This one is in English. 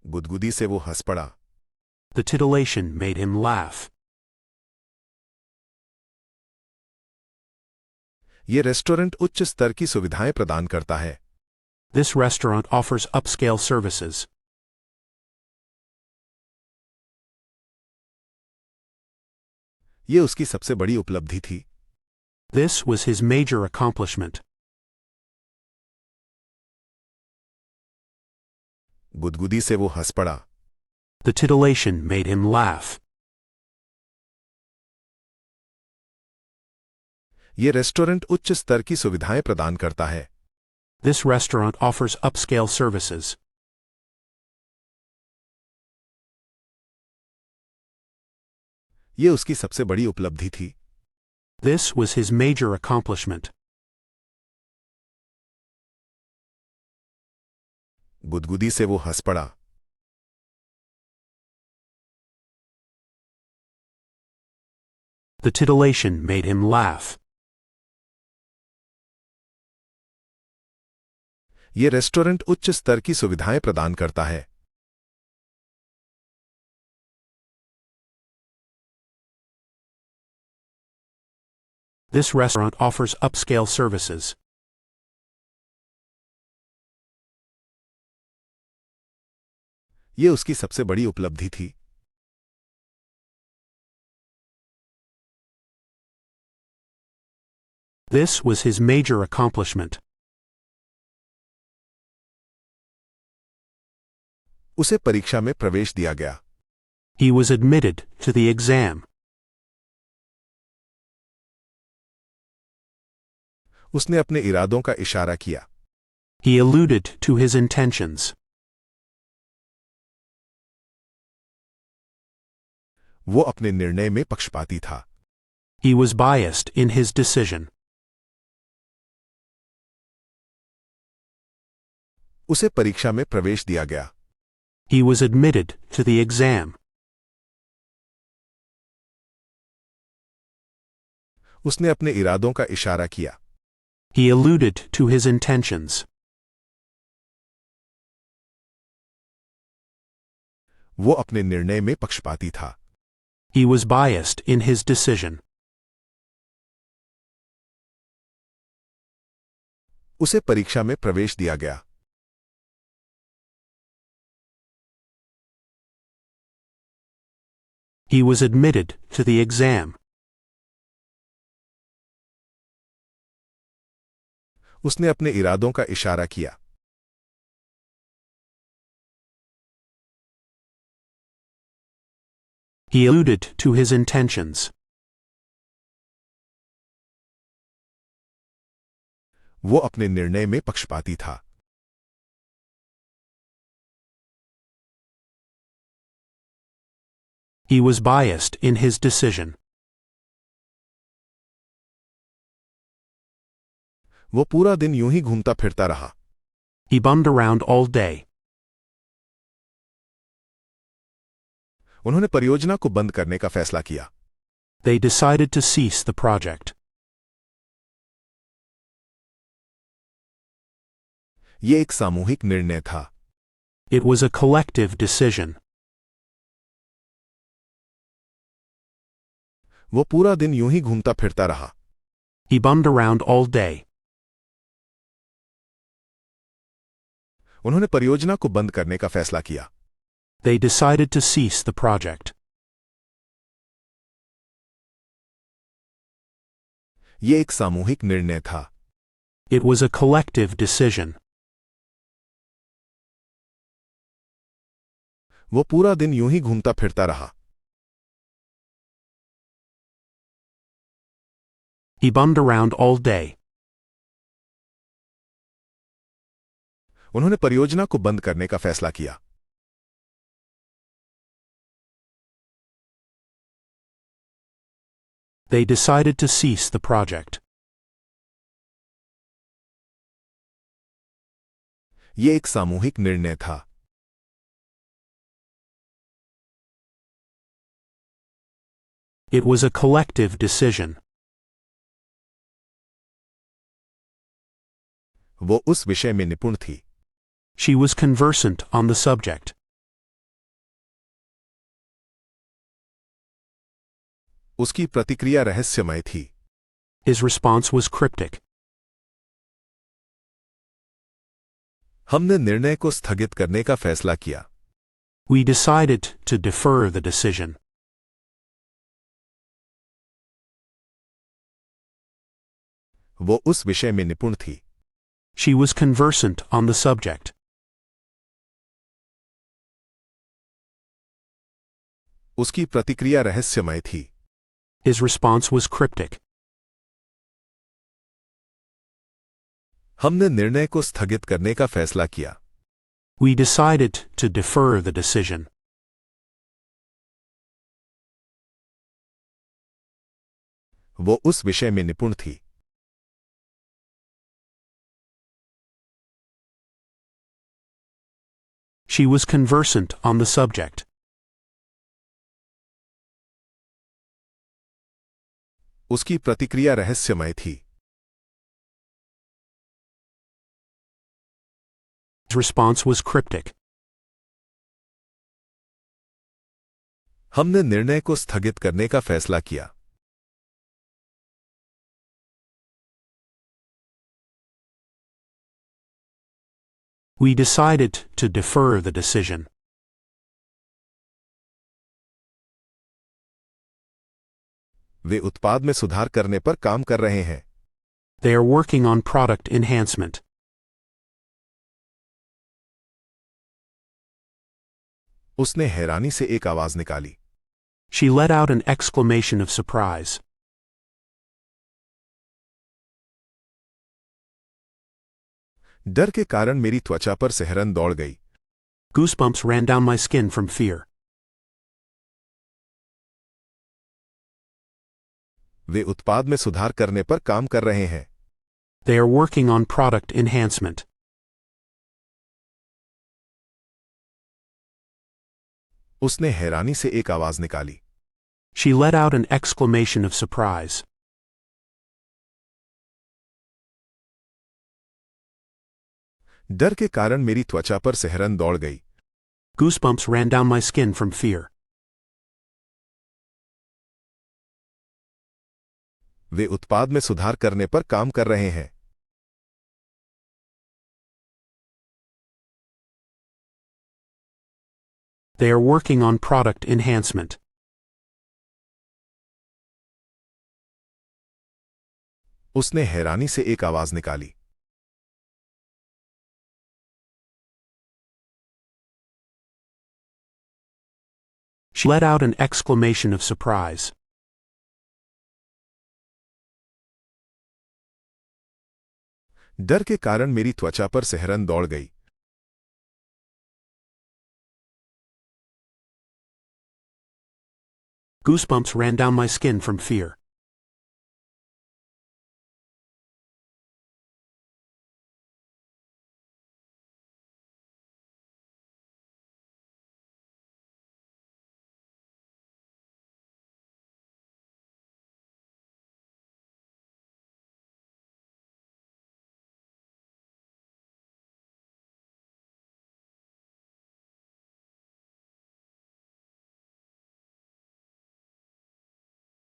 गुदगुदी से वो हंस पड़ा। The titillation made him laugh. ये रेस्टोरेंट उच्च स्तर की सुविधाएं प्रदान करता है। This restaurant offers upscale services. ये उसकी सबसे बड़ी उपलब्धि थी। This was his major accomplishment. गुदगुदी से वो हंस पड़ा। The titillation made him laugh. ये रेस्टोरेंट उच्च स्तर की सुविधाएं प्रदान करता है। This restaurant offers upscale services. ये उसकी सबसे बड़ी उपलब्धि थी। This was his major accomplishment. गुदगुदी से वो हंस पड़ा। The titillation made him laugh. ये रेस्टोरेंट उच्च स्तर की सुविधाएं प्रदान करता है। This restaurant offers upscale services. ये उसकी सबसे बड़ी उपलब्धि थी। This was his major accomplishment. उसे परीक्षा में प्रवेश दिया गया। He was admitted to the exam. उसने अपने इरादों का इशारा किया। He alluded to his intentions. वो अपने निर्णय में पक्षपाती था। He was biased in his decision. उसे परीक्षा में प्रवेश दिया गया। He was admitted to the exam. उसने अपने इरादों का इशारा किया। He alluded to his intentions. वो अपने निर्णय में पक्षपाती था। He was biased in his decision. उसे परीक्षा में प्रवेश दिया गया। He was admitted to the exam. उसने अपने इरादों का इशारा किया। He alluded to his intentions. वो अपने निर्णय में पक्षपाती था। He was biased in his decision. वो पूरा दिन यूं ही घूमता फिरता रहा। He bummed around all day. उन्होंने परियोजना को बंद करने का फैसला किया। They decided to cease the project. ये एक सामूहिक निर्णय था। It was a collective decision. वो पूरा दिन यूं ही घूमता फिरता रहा। He bummed around all day. उन्होंने परियोजना को बंद करने का फैसला किया। They decided to cease the project. ये एक सामूहिक निर्णय था। It was a collective decision. वो पूरा दिन यूं ही घूमता फिरता रहा। He bummed around all day. उन्होंने परियोजना को बंद करने का फैसला किया। They decided to cease the project. ये एक सामूहिक निर्णय था। It was a collective decision. वो उस विषय में निपुण थी। She was conversant on the subject. उसकी प्रतिक्रिया रहस्यमय थी। His response was cryptic. हमने निर्णय को स्थगित करने का फैसला किया। We decided to defer the decision. वो उस विषय में निपुण थी। She was conversant on the subject. उसकी प्रतिक्रिया रहस्यमय थी। His response was cryptic. हमने निर्णय को स्थगित करने का फैसला किया। We decided to defer the decision. वो उस विषय में निपुण थी। She was conversant on the subject. उसकी प्रतिक्रिया रहस्यमय थी। His response was cryptic. हमने निर्णय को स्थगित करने का फैसला किया। We decided to defer the decision. वे उत्पाद में सुधार करने पर काम कर रहे हैं। They are working on product enhancement. उसने हैरानी से एक आवाज निकाली। She let out an exclamation of surprise. डर के कारण मेरी त्वचा पर सिहरन दौड़ गई। Goosebumps ran down my skin from fear. वे उत्पाद में सुधार करने पर काम कर रहे हैं। They are working on product enhancement. उसने हैरानी से एक आवाज निकाली। She let out an exclamation of surprise. डर के कारण मेरी त्वचा पर सिहरन दौड़ गई। Goosebumps ran down my skin from fear. वे उत्पाद में सुधार करने पर काम कर रहे हैं। They are working on product enhancement. उसने हैरानी से एक आवाज निकाली। She let out an exclamation of surprise. डर के कारण मेरी त्वचा पर सिहरन दौड़ गई। Goosebumps ran down my skin from fear.